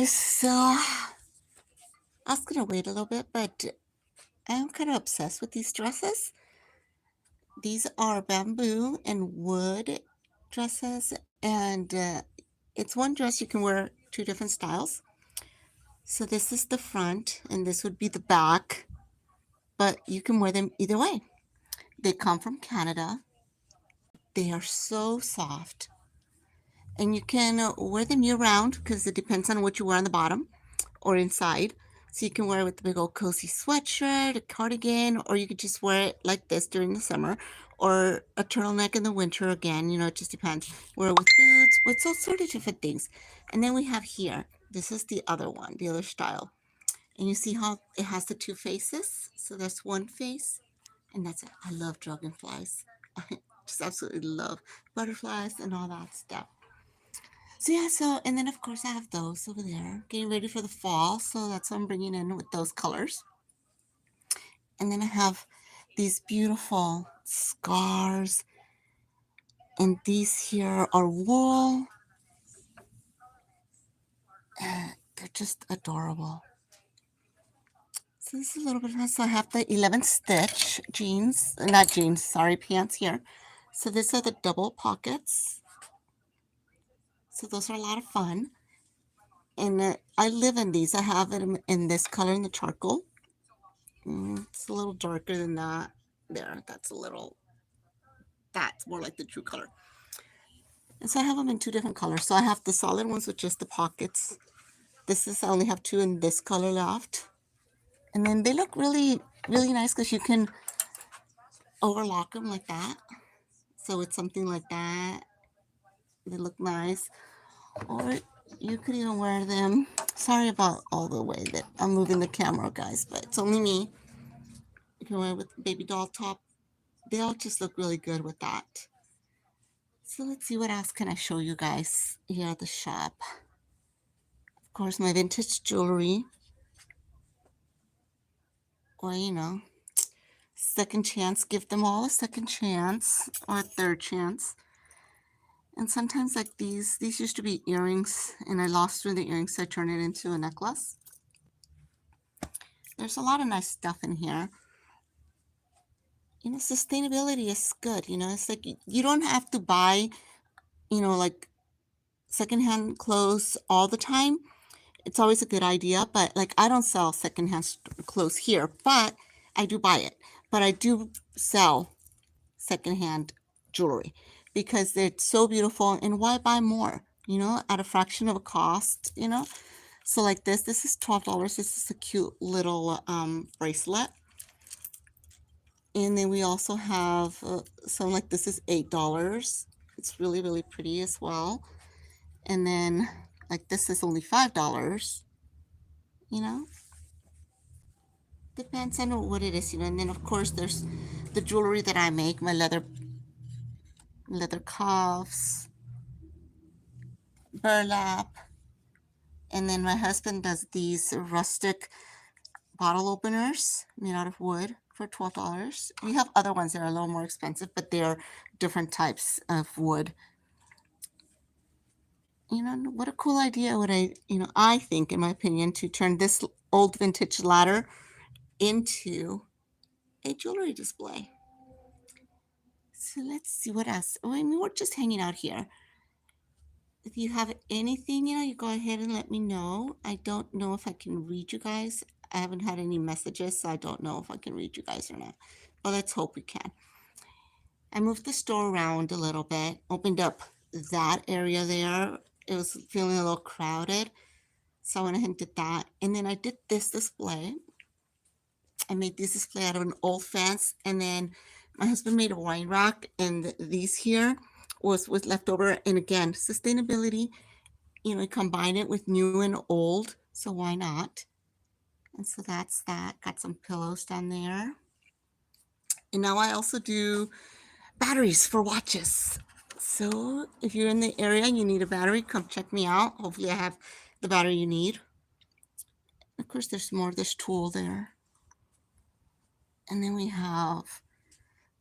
So I was gonna wait a little bit, but I'm kind of obsessed with these dresses. These are bamboo and wood dresses, and it's one dress you can wear two different styles. So this is the front, and this would be the back, but you can wear them either way. They come from Canada. They are so soft, and you can wear them year round because it depends on what you wear on the bottom or inside. So you can wear it with the big old cozy sweatshirt, a cardigan, or you could just wear it like this during the summer, or a turtleneck in the winter again. It just depends. Wear it with boots, with all sort of different things. And then we have here, this is the other one, the other style. And you see how it has the two faces? So there's one face, and that's it. I love dragonflies. I just absolutely love butterflies and all that stuff. So yeah, and then of course I have those over there, getting ready for the fall. So that's what I'm bringing in with those colors. And then I have these beautiful scars, and these here are wool. They're just adorable. So this is a little bit of, so I have the 11th stitch jeans, not jeans, sorry, pants here. So these are the double pockets. So those are a lot of fun. And I live in these. I have them in this color, in the charcoal. It's a little darker than that. There, that's more like the true color. And so I have them in two different colors. So I have the solid ones with just the pockets. I only have two in this color left. And then they look really, really nice because you can overlock them like that. So it's something like that. They look nice. Or you could even wear them. Sorry about all the way that I'm moving the camera, guys, but it's only me. You can wear it with baby doll top. They all just look really good with that. So let's see, what else can I show you guys here at the shop. Of course, my vintage jewelry. Or, second chance. Give them all a second chance or a third chance. And sometimes like these used to be earrings, and I lost one of the earrings, so I turned it into a necklace. There's a lot of nice stuff in here. Sustainability is good. It's like you don't have to buy, like secondhand clothes all the time. It's always a good idea, but like I don't sell secondhand clothes here, but I do buy it. But I do sell secondhand jewelry because it's so beautiful, and why buy more, at a fraction of a cost. So like this is $12. This is a cute little bracelet. And then we also have some, like this is $8. It's really, really pretty as well. And then like this is only $5. you know Depends on what it is. And then of course there's the jewelry that I make, my leather cuffs, burlap. And then my husband does these rustic bottle openers made out of wood for $12. We have other ones that are a little more expensive, but they're different types of wood. What a cool idea would I think, in my opinion, to turn this old vintage ladder into a jewelry display. So let's see what else. We're just hanging out here. If you have anything, you go ahead and let me know. I don't know if I can read you guys. I haven't had any messages, so I don't know if I can read you guys or not. But let's hope we can. I moved the store around a little bit, opened up that area there. It was feeling a little crowded, so I went ahead and did that. And then I did this display. I made this display out of an old fence, and then my husband made a wine rack, and these here was left over. And again, sustainability, combine it with new and old, so why not? And so that's that. Got some pillows down there. And now I also do batteries for watches. So if you're in the area and you need a battery, come check me out. Hopefully I have the battery you need. Of course, there's more of this tool there. And then we have,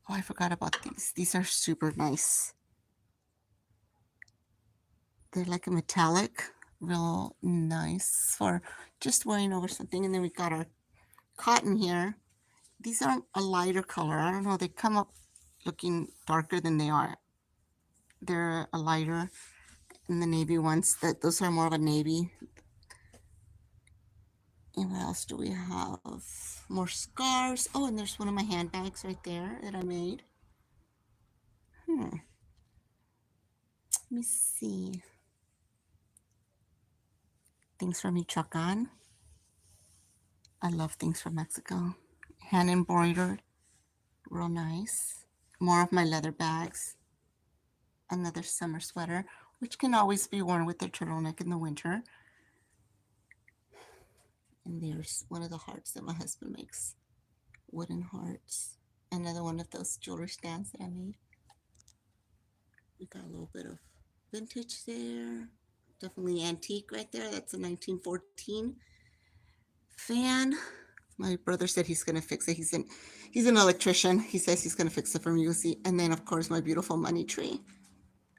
I forgot about these. These are super nice. They're like a metallic real nice for just wearing over something. And then we got our cotton here. These aren't a lighter color. I don't know. They come up looking darker than they are. They're a lighter in the navy ones. Those are more of a navy. And what else do we have? More scarves. Oh, and there's one of my handbags right there that I made. Let me see. Things from Michoacan. I love things from Mexico. Hand embroidered. Real nice. More of my leather bags. Another summer sweater, which can always be worn with their turtleneck in the winter. And there's one of the hearts that my husband makes. Wooden hearts. Another one of those jewelry stands that I made. We got a little bit of vintage there. Definitely antique right there. That's a 1914 fan. My brother said he's going to fix it. He's an electrician. He says he's going to fix it for me. We'll see. And then, of course, my beautiful money tree.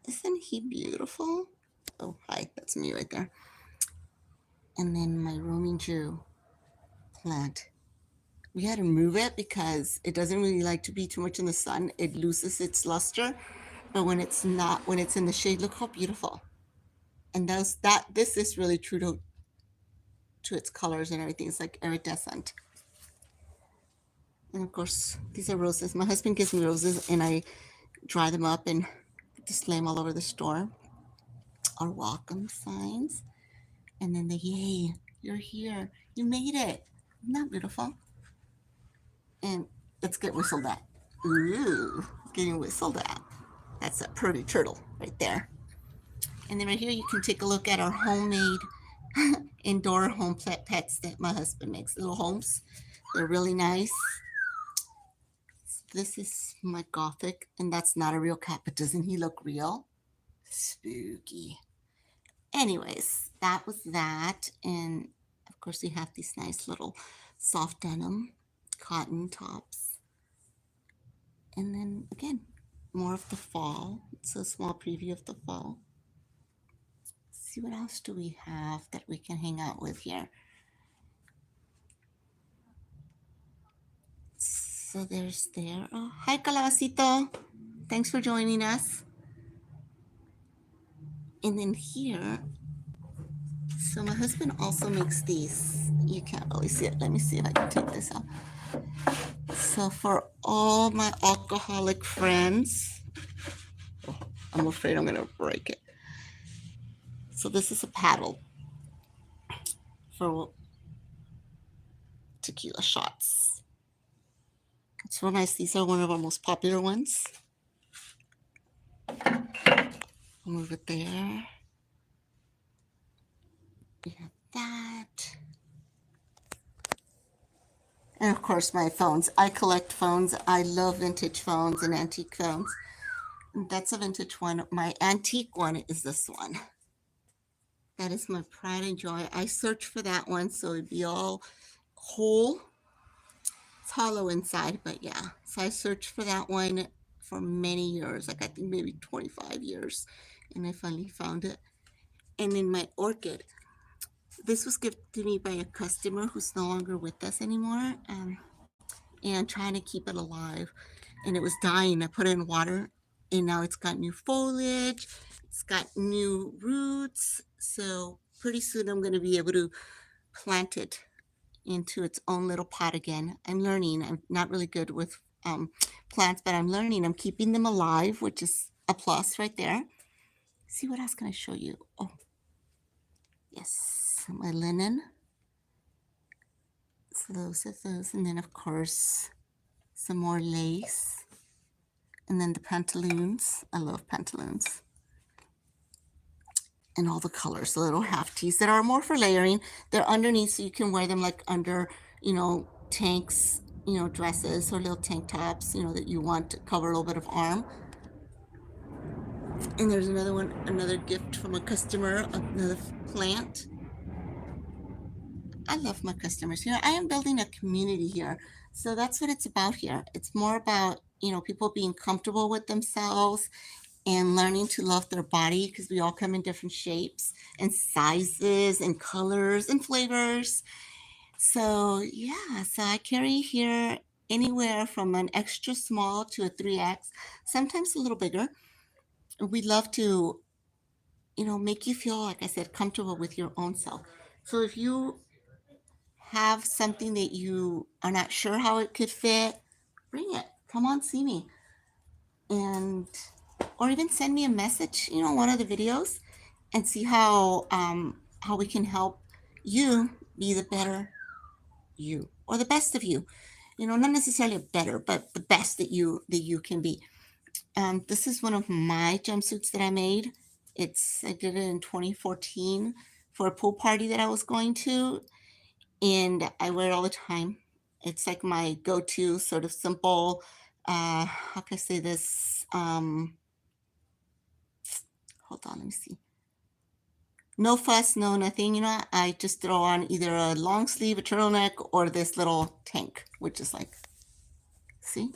Isn't he beautiful? Oh, hi. That's me right there. And then my roaming Jew plant. We had to move it because it doesn't really like to be too much in the sun. It loses its luster. But when it's not, when it's in the shade, look how beautiful. And this is really true to its colors and everything. It's like iridescent. And of course, these are roses. My husband gives me roses and I dry them up and display them all over the store. Our welcome signs. And then the yay, you're here. You made it. Isn't that beautiful? And let's get whistled at. Ooh, getting whistled at. That's a pretty turtle right there. And then right here, you can take a look at our homemade indoor home pets that my husband makes. Little homes. They're really nice. This is my Gothic, and that's not a real cat, but doesn't he look real? Spooky. Anyways, that was that. And of course, we have these nice little soft denim cotton tops. And then again, more of the fall. It's a small preview of the fall. Let's see, what else do we have that we can hang out with here? So there's there. Oh, hi, Calabacito. Thanks for joining us. And then here, so my husband also makes these. You can't really see it. Let me see if I can take this out. So for all my alcoholic friends, oh, I'm afraid I'm going to break it. So this is a paddle for tequila shots. It's real nice. These are one of our most popular ones. I'll move it there. We have that. And of course, my phones. I collect phones. I love vintage phones and antique phones. That's a vintage one. My antique one is this one. That is my pride and joy. I searched for that one, so it'd be all whole. It's hollow inside, but yeah. So I searched for that one for many years, like I think maybe 25 years, and I finally found it. And in my orchid, this was gifted to me by a customer who's no longer with us anymore, and trying to keep it alive. And it was dying. I put it in water, and now it's got new foliage. It's got new roots. So pretty soon I'm going to be able to plant it into its own little pot again. I'm learning. I'm not really good with plants, but I'm learning. I'm keeping them alive, which is a plus right there. See, what else can I show you? Oh, yes, my linen. So those are those. And then, of course, some more lace. And then the pantaloons. I love pantaloons. And all the colors, the little half tees that are more for layering. They're underneath, so you can wear them like under, tanks, dresses or little tank tops, that you want to cover a little bit of arm. And there's another one, another gift from a customer, another plant. I love my customers here. I am building a community here. So that's what it's about here. It's more about, people being comfortable with themselves and learning to love their body because we all come in different shapes and sizes and colors and flavors. So, yeah, so I carry here anywhere from an extra small to a 3X, sometimes a little bigger. We love to, make you feel, like I said, comfortable with your own self. So if you have something that you are not sure how it could fit, bring it. Come on, see me. And or even send me a message, one of the videos and see how we can help you be the better you or the best of you. Not necessarily better, but the best that you can be. This is one of my jumpsuits that I made. I did it in 2014 for a pool party that I was going to, and I wear it all the time. It's like my go-to sort of simple, how can I say this? Hold on, let me see. No fuss, no nothing. I just throw on either a long sleeve, a turtleneck, or this little tank, which is like, see,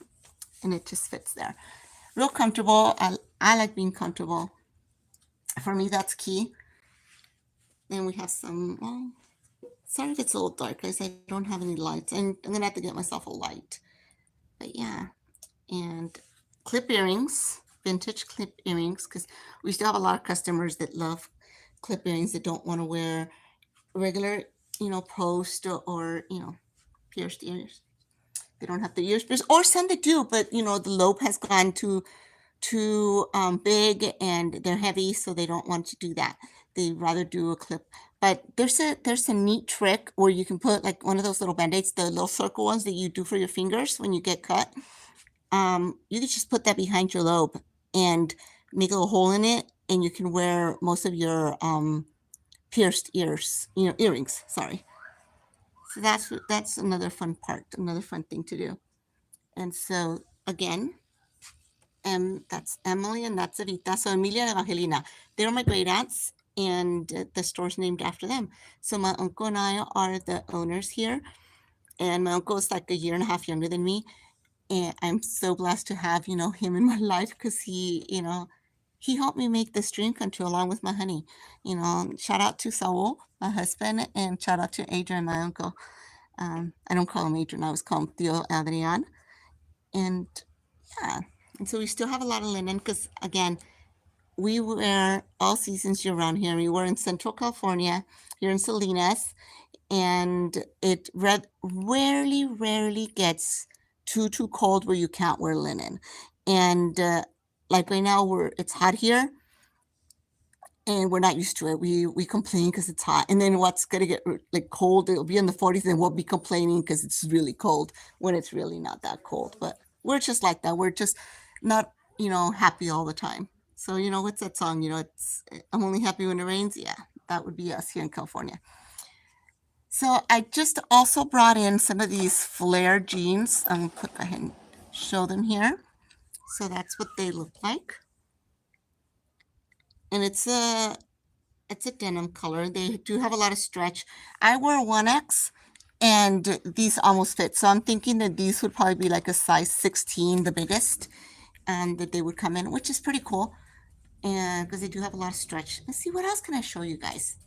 and it just fits there. Real comfortable. I like being comfortable. For me, that's key. Then we have some, well, sorry if it's a little dark, guys. I don't have any lights. And I'm going to have to get myself a light. But yeah. And clip earrings, vintage clip earrings, because we still have a lot of customers that love clip earrings that don't want to wear regular, post or pierced ears. They don't have the ears pierced, or some that do, but the lobe has gone too big and they're heavy, so they don't want to do that. They rather do a clip. But there's a neat trick where you can put like one of those little band-aids, the little circle ones that you do for your fingers when you get cut. You can just put that behind your lobe and make a little hole in it, and you can wear most of your pierced earrings. Sorry. So that's another fun part, another fun thing to do. And so again, that's Emily and that's Evita. So Emilia and Evangelina, they're my great aunts, and the store's named after them. So my uncle and I are the owners here, and my uncle is like a year and a half younger than me, and I'm so blessed to have him in my life because he helped me make this dream come true along with my honey. Shout out to Saul, my husband, and shout out to Adrian, my uncle. I don't call him Adrian; I always call him Theo Adrian. And yeah, and so we still have a lot of linen because again, we wear all seasons year round here. We were in Central California, here in Salinas, and it rarely gets too cold where you can't wear linen. And like right now, it's hot here, and we're not used to it. We complain because it's hot, and then what's gonna get like cold? It'll be in the 40s, and we'll be complaining because it's really cold when it's really not that cold. But we're just like that. We're just not happy all the time. So what's that song? It's I'm only happy when it rains. Yeah, that would be us here in California. So I just also brought in some of these flare jeans. I'm gonna go ahead and show them here. So that's what they look like, and it's a denim color. They do have a lot of stretch. I wear 1X, and these almost fit. So I'm thinking that these would probably be like a size 16, the biggest, and that they would come in, which is pretty cool. And because they do have a lot of stretch. Let's see, what else can I show you guys?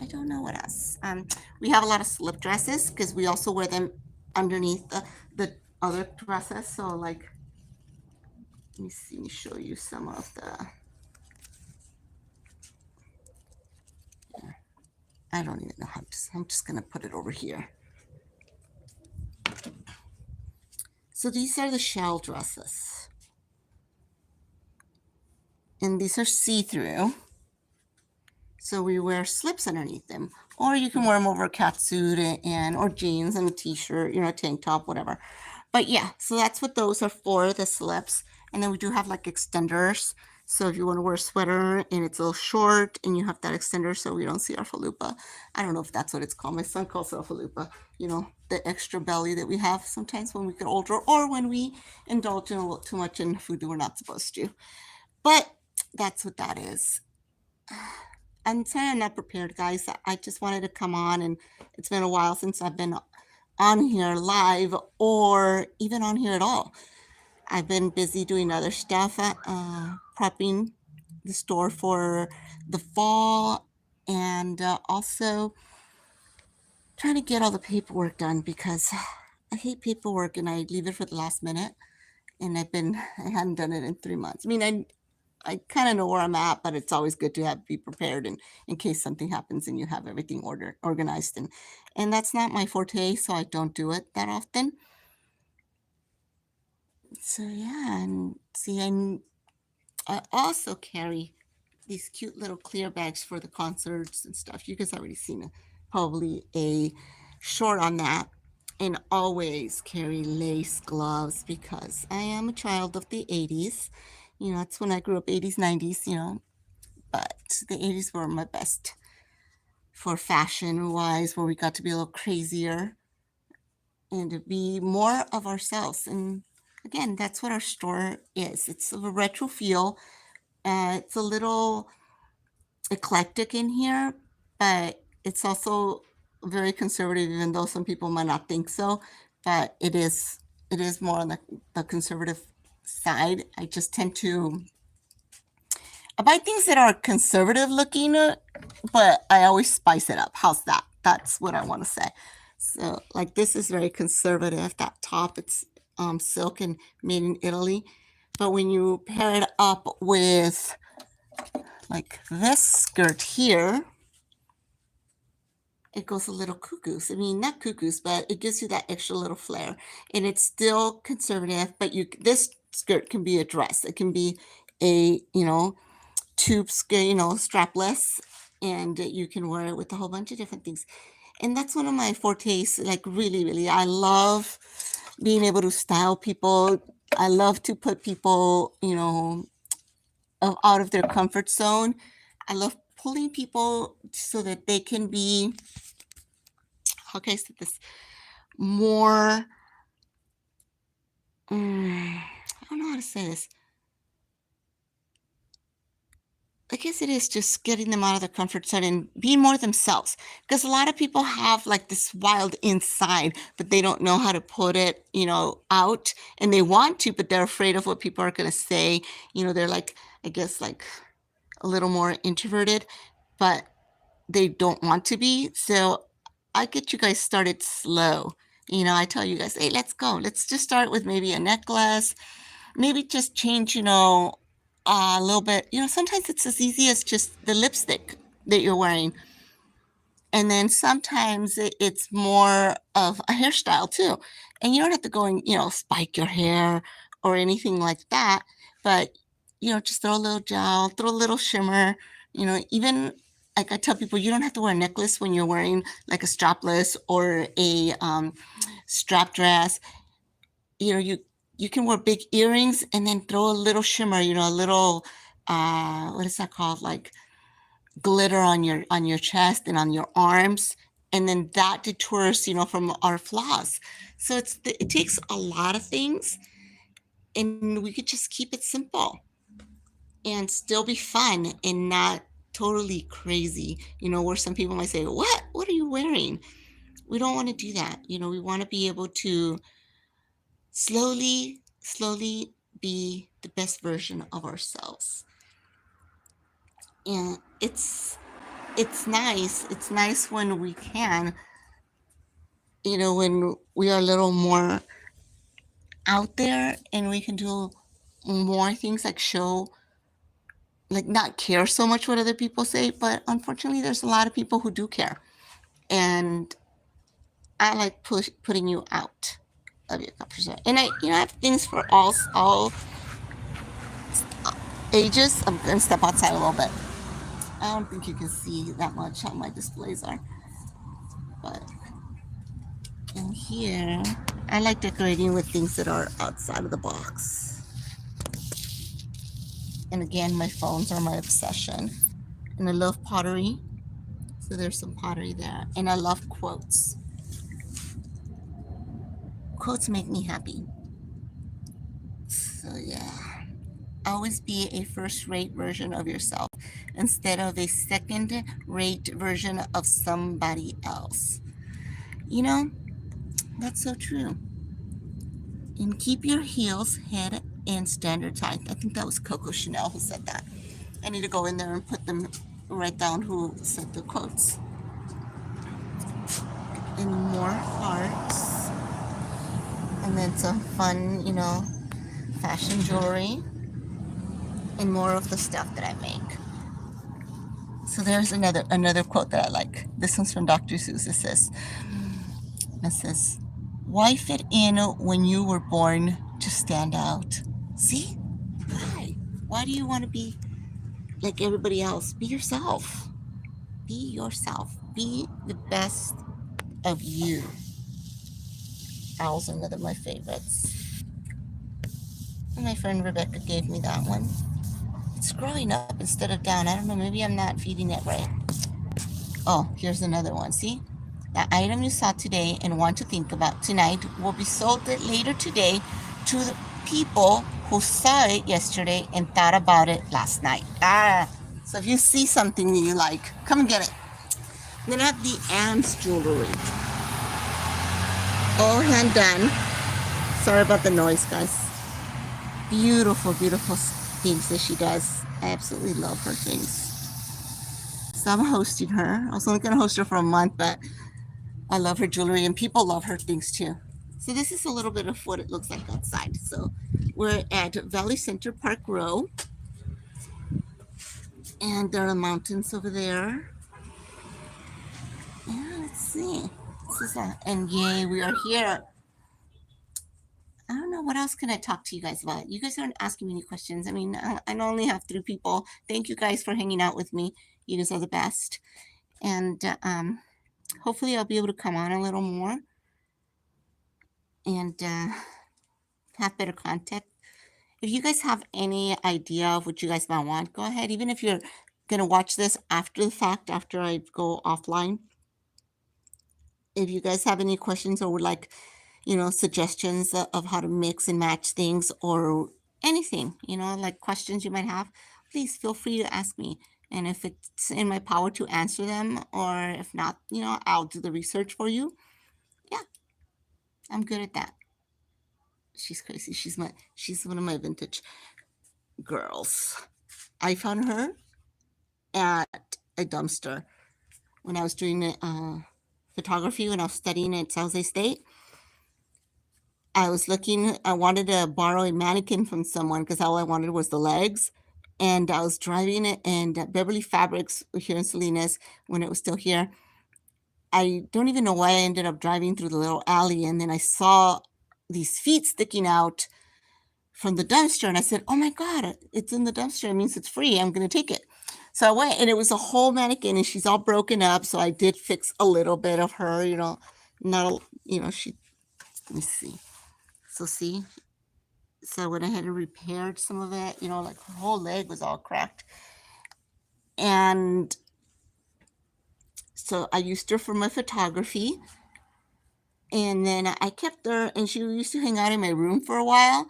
I don't know what else. We have a lot of slip dresses because we also wear them underneath the other dresses. So like, let me show you some of the. I don't even know how to. I'm just gonna put it over here. So these are the shell dresses, and these are see-through. So we wear slips underneath them, or you can wear them over a catsuit or jeans and a t-shirt, a tank top, whatever. But yeah, so that's what those are for, the slips. And then we do have like extenders. So if you want to wear a sweater and it's a little short and you have that extender so we don't see our falupa. I don't know if that's what it's called. My son calls it a falupa, the extra belly that we have sometimes when we get older or when we indulge in a little too much in food that we're not supposed to. But that's what that is. I'm sorry I'm not prepared, guys. I just wanted to come on, and it's been a while since I've been on here live or even on here at all. I've been busy doing other stuff, prepping the store for the fall, and also trying to get all the paperwork done because I hate paperwork and I leave it for the last minute. And I hadn't done it in 3 months. I mean, I kind of know where I'm at, but it's always good to be prepared in case something happens and you have everything organized, and that's not my forte, so I don't do it that often. So yeah, and see, I also carry these cute little clear bags for the concerts and stuff. You guys already seen probably a short on that. And always carry lace gloves because I am a child of the 80s. That's when I grew up, 80s, 90s, but the 80s were my best for fashion wise, where we got to be a little crazier and to be more of ourselves. And again, that's what our store is. It's a retro feel. It's a little eclectic in here, but it's also very conservative, even though some people might not think so. But it is more on the conservative side. I just tend to I buy things that are conservative looking, but I always spice it up. How's that? That's what I want to say. So, like, this is very conservative. That top, it's silk and made in Italy. But when you pair it up with like this skirt here, it goes a little cuckoos. I mean, not cuckoos, but it gives you that extra little flair. And it's still conservative, but this skirt can be a dress. It can be a, tube skirt, strapless, and you can wear it with a whole bunch of different things. And that's one of my fortes, like really, really. I love being able to style people. I love to put people, out of their comfort zone. I love pulling people so that they can be, how can I say this, more, I don't know how to say this. I guess it is just getting them out of their comfort zone and being more themselves. Because a lot of people have like this wild inside, but they don't know how to put it, out. And they want to, but they're afraid of what people are going to say. They're like, I guess, like a little more introverted, but they don't want to be. So I get you guys started slow. I tell you guys, hey, let's go. Let's just start with maybe a necklace, maybe just change, a little bit. Sometimes it's as easy as just the lipstick that you're wearing. And then sometimes it's more of a hairstyle too. And you don't have to go and, spike your hair or anything like that. But, just throw a little gel, throw a little shimmer, even like I tell people, you don't have to wear a necklace when you're wearing like a strapless or a strap dress. You can wear big earrings and then throw a little shimmer, a little what is that called? Like glitter on your chest and on your arms. And then that detours, from our flaws. So it takes a lot of things, and we could just keep it simple and still be fun and not totally crazy, where some people might say, what are you wearing? We don't want to do that. We want to be able to slowly be the best version of ourselves. And it's nice. It's nice when we can, when we are a little more out there and we can do more things, like show, like not care so much what other people say. But unfortunately, there's a lot of people who do care. And I like putting you out of your comfort zone. And I have things for all ages. I'm going to step outside a little bit. I don't think you can see that much how my displays are. But in here, I like decorating with things that are outside of the box. And again, my phones are my obsession. And I love pottery. So there's some pottery there. And I love quotes. Quotes make me happy. So yeah. Always be a first-rate version of yourself instead of a second-rate version of somebody else. That's so true. And keep your heels, head, and standards high. I think that was Coco Chanel who said that. I need to go in there and put them, write down who said the quotes. And more hearts. And then some fun, fashion jewelry. And more of the stuff that I make. So there's another quote that I like. This one's from Dr. Seuss. It says, "Why fit in when you were born to stand out?" See? Why? Why do you want to be like everybody else? Be yourself. Be yourself. Be the best of you. Owl's another of my favorites. And my friend Rebecca gave me that one. It's growing up instead of down. I don't know, maybe I'm not feeding it right. Oh, here's another one. See? The item you saw today and want to think about tonight will be sold later today to the people who saw it yesterday and thought about it last night. So if you see something that you like, come and get it. Then I have the Ann's jewelry. All hand done. Sorry about the noise, guys. Beautiful, beautiful things that she does. I absolutely love her things. So I'm hosting her. I was only going to host her for a month, but I love her jewelry and people love her things too. So this is a little bit of what it looks like outside. So we're at Valley Center Park Row. And there are mountains over there. Yeah, let's see. And yay, we are here. I don't know, what else can I talk to you guys about? You guys aren't asking me any questions. I mean, I only have 3 people. Thank you guys for hanging out with me. You guys are the best. And hopefully I'll be able to come on a little more and have better content. If you guys have any idea of what you guys might want, go ahead. Even if you're going to watch this after the fact, after I go offline. If you guys have any questions or would like, suggestions of how to mix and match things or anything, like questions you might have, please feel free to ask me. And if it's in my power to answer them, or if not, I'll do the research for you. Yeah, I'm good at that. She's crazy. She's one of my vintage girls. I found her at a dumpster when I was doing photography when I was studying at San Jose State. I wanted to borrow a mannequin from someone because all I wanted was the legs. And I was driving it and Beverly Fabrics here in Salinas when it was still here. I don't even know why I ended up driving through the little alley. And then I saw these feet sticking out from the dumpster. And I said, oh my God, it's in the dumpster. It means it's free. I'm going to take it. So I went and it was a whole mannequin and she's all broken up. So I did fix a little bit of her, let me see. So see, so I went ahead and repaired some of it, like her whole leg was all cracked. And so I used her for my photography. And then I kept her, and she used to hang out in my room for a while.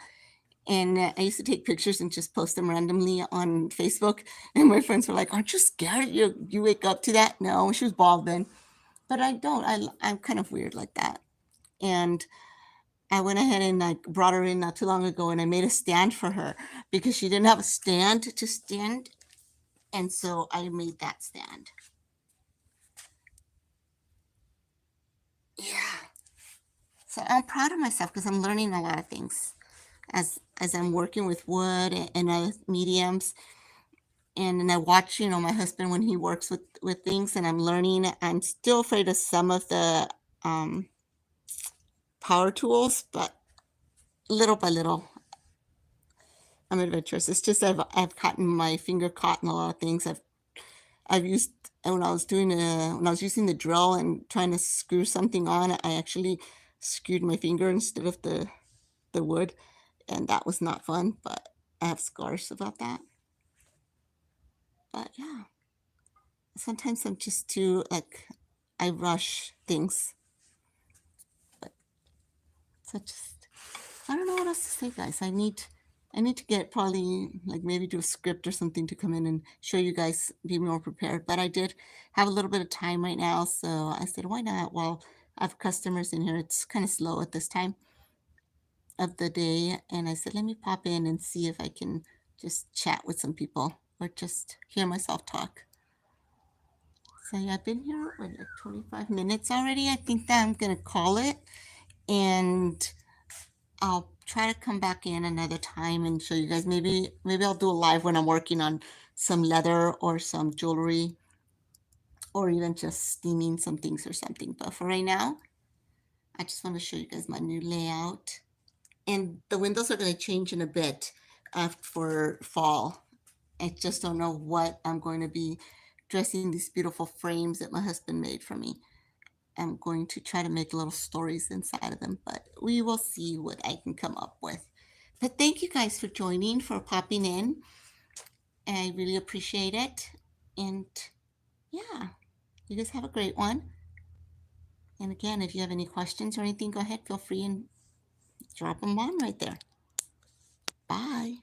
And I used to take pictures and just post them randomly on Facebook. And my friends were like, aren't you scared you wake up to that? No, she was bald then. But I don't. I'm kind of weird like that. And I went ahead and brought her in not too long ago, and I made a stand for her because she didn't have a stand to stand. And so I made that stand. Yeah. So I'm proud of myself because I'm learning a lot of things as I'm working with wood and other mediums. And then I watch, my husband when he works with things, and I'm learning. I'm still afraid of some of the power tools, but little by little, I'm adventurous. It's just I've gotten my finger caught in a lot of things. I've used when I was using the drill and trying to screw something on, I actually screwed my finger instead of the wood, and that was not fun. But I have scars about that. But yeah, sometimes I'm just too I rush things. But I don't know what else to say, guys. I need to get probably maybe do a script or something to come in and show you guys, be more prepared. But I did have a little bit of time right now, so I said, why not? Well, I have customers in here. It's kind of slow at this time. of the day, and I said, let me pop in and see if I can just chat with some people or just hear myself talk. So yeah, I've been here like 25 minutes already. I think that I'm gonna call it, and I'll try to come back in another time and show you guys. Maybe I'll do a live when I'm working on some leather or some jewelry or even just steaming some things or something. But for right now, I just want to show you guys my new layout. And the windows are going to change in a bit for fall. I just don't know what I'm going to be dressing these beautiful frames that my husband made for me. I'm going to try to make little stories inside of them, but we will see what I can come up with. But thank you guys for joining, for popping in. I really appreciate it. And yeah, you guys have a great one. And again, if you have any questions or anything, go ahead, feel free and drop them on right there. Bye.